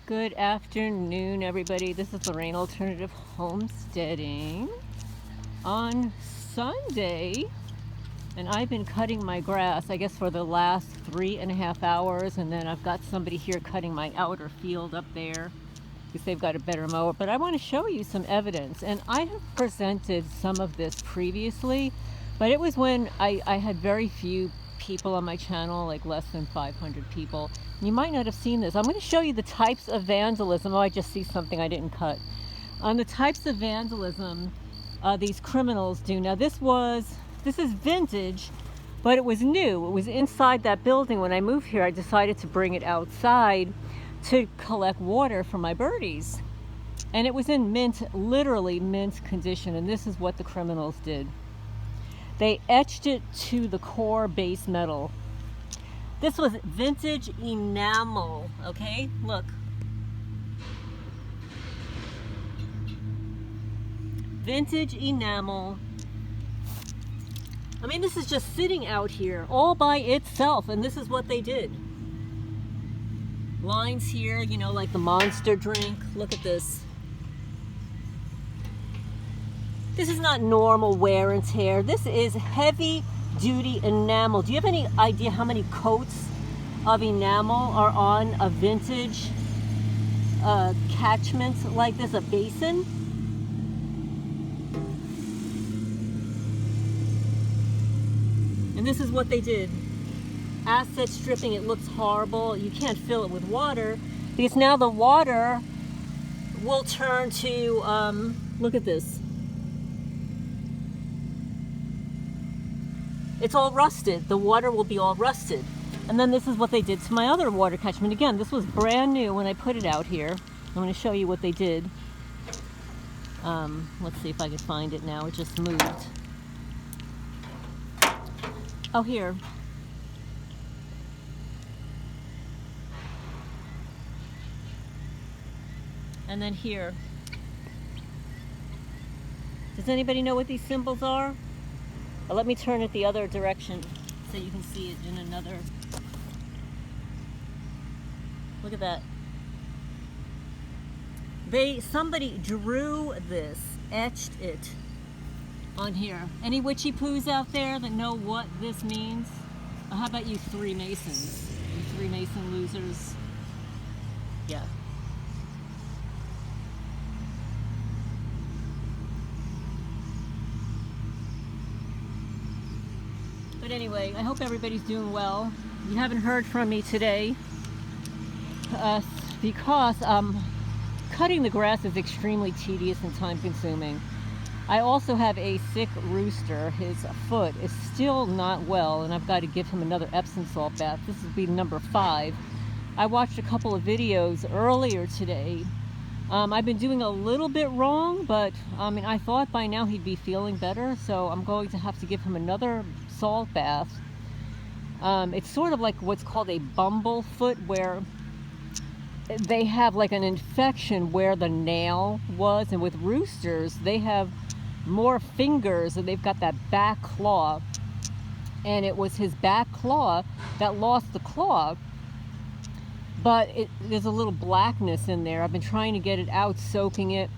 Good afternoon, everybody. This is Lorraine Alternative Homesteading on Sunday, and I've been cutting my grass, I guess, for the last 3.5 hours, and then I've got somebody here cutting my outer field up there because they've got a better mower. But I want to show you some evidence, and I have presented some of this previously, but it was when I had very few people on my channel, like less than 500 people. You might not have seen this. I'm going to show you the types of vandalism. Oh, I just see something I didn't cut. On the types of vandalism these criminals do. Now this is vintage, but it was new. It was inside that building. When I moved here, I decided to bring it outside to collect water for my birdies. And it was in mint, literally mint condition. And this is what the criminals did. They etched it to the core base metal. This was vintage enamel, okay? Look. Vintage enamel. I mean, this is just sitting out here all by itself, and this is what they did. Lines here, you know, like the Monster drink. Look at this. This is not normal wear and tear. This is heavy duty enamel. Do you have any idea how many coats of enamel are on a vintage catchment like this, a basin? And this is what they did. Asset stripping. It looks horrible. You can't fill it with water because now the water will turn to, look at this. It's all rusted. The water will be all rusted. And then this is what they did to my other water catchment. Again, this was brand new when I put it out here. I'm going to show you what they did. Let's see if I can find it now. It just moved. Oh, here. And then here. Does anybody know what these symbols are? Let me turn it the other direction so you can see it in another. Look at that. Somebody drew this, etched it on here. Any witchy poos out there that know what this means? How about you three Masons? You three Mason losers? Yeah. But anyway, I hope everybody's doing well. You haven't heard from me today because cutting the grass is extremely tedious and time consuming. I also have a sick rooster. His foot is still not well, and I've got to give him another Epsom salt bath. This will be number 5. I watched a couple of videos earlier today. I've been doing a little bit wrong, but I mean, I thought by now he'd be feeling better, so I'm going to have to give him another salt bath. It's sort of like what's called a bumblefoot, where they have like an infection where the nail was, and with roosters they have more fingers and they've got that back claw, and it was his back claw that lost the claw, but there's a little blackness in there. I've been trying to get it out, soaking it.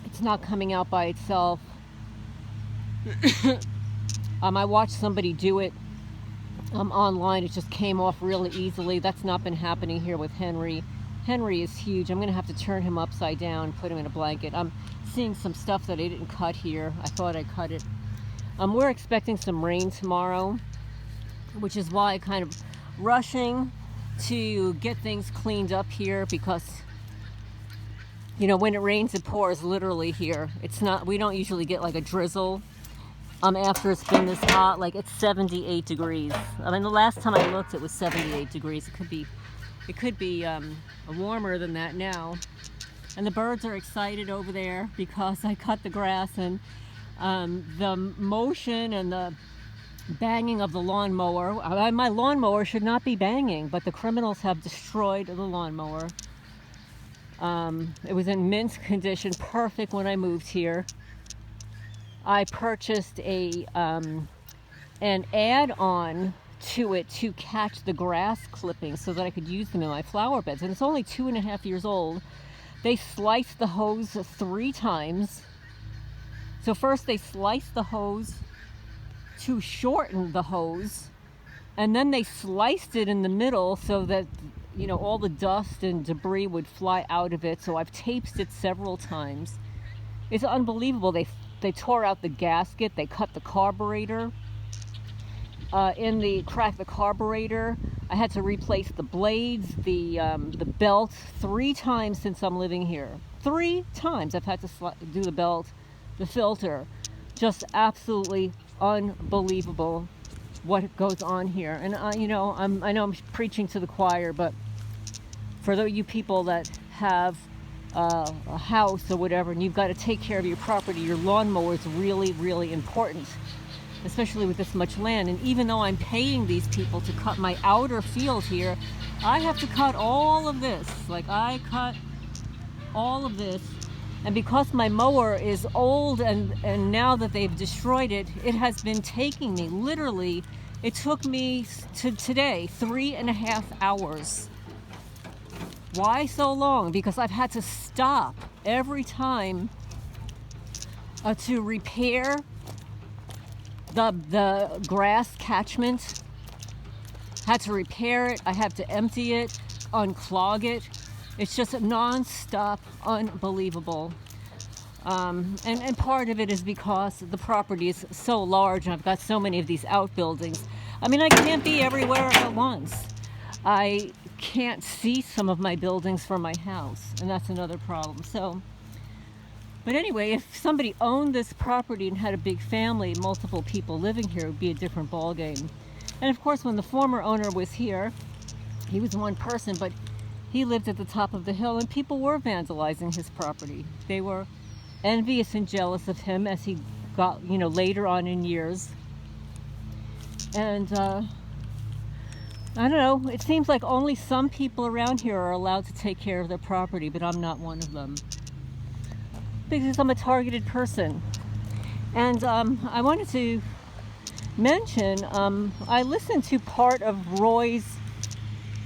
It's not coming out by itself. I watched somebody do it online. It just came off really easily. That's not been happening here with Henry. Henry is huge. I'm going to have to turn him upside down, put him in a blanket. I'm seeing some stuff that I didn't cut here. I thought I cut it. We're expecting some rain tomorrow, which is why I'm kind of rushing to get things cleaned up here, because you know, when it rains it pours literally here. It's not, we don't usually get like a drizzle after it's been this hot. Like, it's 78 degrees. I mean, the last time I looked it was 78 degrees. It could be warmer than that now. And the birds are excited over there because I cut the grass, and the motion and the banging of the lawnmower. My lawnmower should not be banging, but the criminals have destroyed the lawnmower. It was in mint condition, perfect when I moved here. I purchased an add-on to it to catch the grass clippings so that I could use them in my flower beds. And it's only 2.5 years old. They sliced the hose 3 times. So first they sliced the hose to shorten the hose, and then they sliced it in the middle so that, you know, all the dust and debris would fly out of it. So I've taped it several times. It's unbelievable. They tore out the gasket, they cut the carburetor. Cracked the carburetor. I had to replace the blades, the belt 3 times since I'm living here. 3 times I've had to do the belt, the filter. Just absolutely unbelievable what goes on here. And I know I'm preaching to the choir, but for you people that have a house or whatever, and you've got to take care of your property, your lawnmower is really, really important, especially with this much land. And even though I'm paying these people to cut my outer field here, I have to cut all of this. Like, I cut all of this. And because my mower is old and now that they've destroyed it, it has been taking me, literally, it took me to today 3.5 hours. Why so long? Because I've had to stop every time to repair the grass catchment. Had to repair it. I have to empty it, unclog it. It's just non-stop, unbelievable. And part of it is because the property is so large and I've got so many of these outbuildings. I mean, I can't be everywhere at once. I can't see some of my buildings from my house, and that's another problem. So, but anyway, if somebody owned this property and had a big family, multiple people living here, it would be a different ballgame. And of course, when the former owner was here, he was one person, but he lived at the top of the hill, and people were vandalizing his property. They were envious and jealous of him as he got, later on in years. And I don't know, it seems like only some people around here are allowed to take care of their property, but I'm not one of them. Because I'm a targeted person. And I wanted to mention, I listened to part of Roy's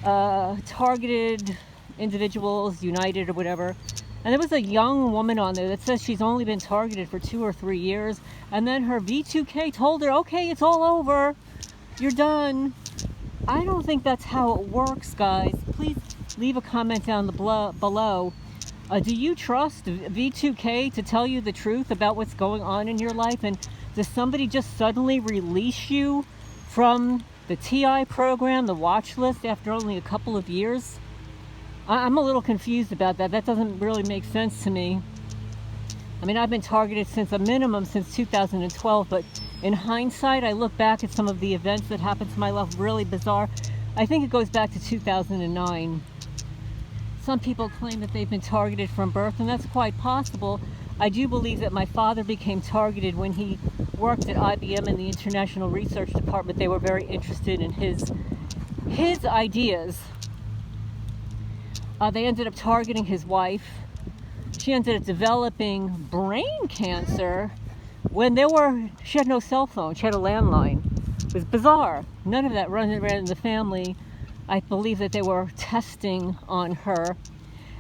Targeted Individuals United or whatever, and there was a young woman on there that says she's only been targeted for 2 or 3 years, and then her V2K told her, okay, it's all over, you're done. I don't think that's how it works, guys. Please leave a comment down below. Do you trust V2K to tell you the truth about what's going on in your life? And does somebody just suddenly release you from the TI program, the watch list, after only a couple of years? I'm a little confused about that. That doesn't really make sense to me. I mean, I've been targeted since 2012, but in hindsight, I look back at some of the events that happened to my life, really bizarre. I think it goes back to 2009. Some people claim that they've been targeted from birth, and that's quite possible. I do believe that my father became targeted when he worked at IBM in the International Research Department. They were very interested in his ideas. They ended up targeting his wife. She ended up developing brain cancer when she had no cell phone. She had a landline. It was bizarre. None of that running around in the family. I believe that they were testing on her.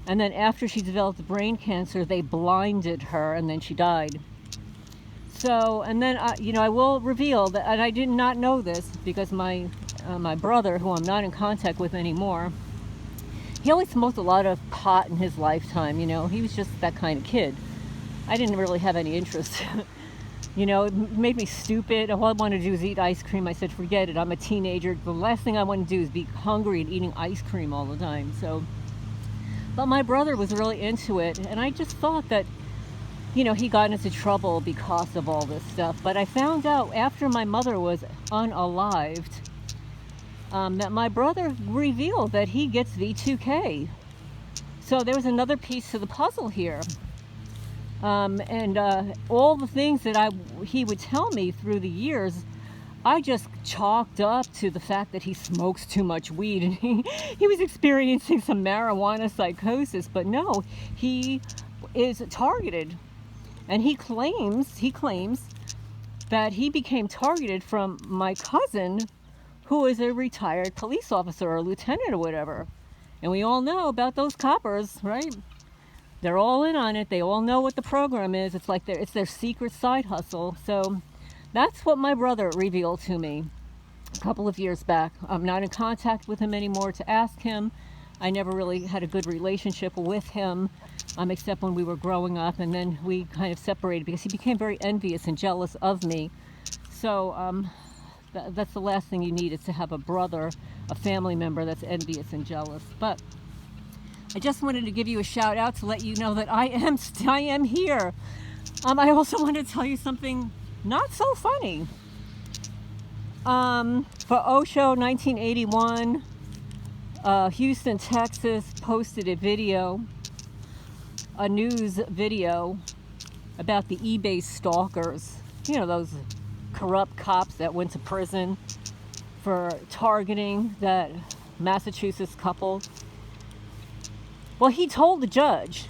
And then after she developed brain cancer, they blinded her, and then she died. So, and then, I will reveal that, and I did not know this because my brother, who I'm not in contact with anymore, he always smoked a lot of pot in his lifetime, He was just that kind of kid. I didn't really have any interest. It made me stupid. All I wanted to do was eat ice cream. I said, forget it. I'm a teenager. The last thing I want to do is be hungry and eating ice cream all the time. So, but my brother was really into it. And I just thought that, he got into trouble because of all this stuff. But I found out after my mother was unalived, that my brother revealed that he gets V2K. So there was another piece to the puzzle here. And all the things that he would tell me through the years, I just chalked up to the fact that he smokes too much weed, and he was experiencing some marijuana psychosis. But no, he is targeted, and he claims that he became targeted from my cousin, who is a retired police officer or lieutenant or whatever. And we all know about those coppers, right? They're all in on it. They all know what the program is. It's like it's their secret side hustle. So that's what my brother revealed to me a couple of years back. I'm not in contact with him anymore to ask him. I never really had a good relationship with him, except when we were growing up, and then we kind of separated because he became very envious and jealous of me. So that's the last thing you need, is to have a brother, a family member that's envious and jealous. But I just wanted to give you a shout out to let you know that I am here. I also wanted to tell you something not so funny. For Osho 1981, Houston, Texas posted a news video about the eBay stalkers. You know, those corrupt cops that went to prison for targeting that Massachusetts couple. Well, he told the judge,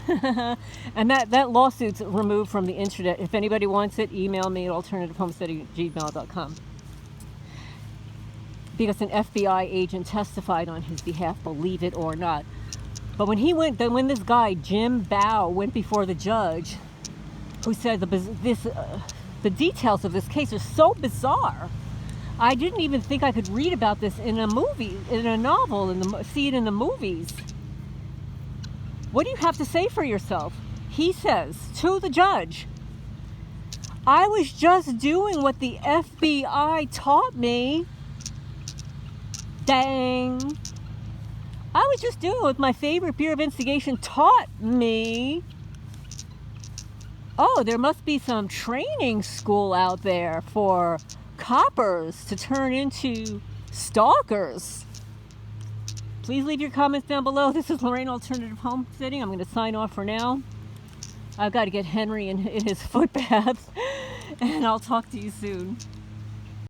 and that lawsuit's removed from the internet. If anybody wants it, email me at alternativehomesteading@gmail.com. Because an FBI agent testified on his behalf, believe it or not. But when this guy, Jim Bow, went before the judge, who said the details of this case are so bizarre, I didn't even think I could read about this in a movie, in a novel, see it in the movies. What do you have to say for yourself? He says to the judge, I was just doing what the FBI taught me. Dang. I was just doing what my favorite Bureau of Investigation taught me. Oh, there must be some training school out there for coppers to turn into stalkers. Please leave your comments down below. This is Lorraine Alternative Homesteading. I'm going to sign off for now. I've got to get Henry in his foot bath, and I'll talk to you soon.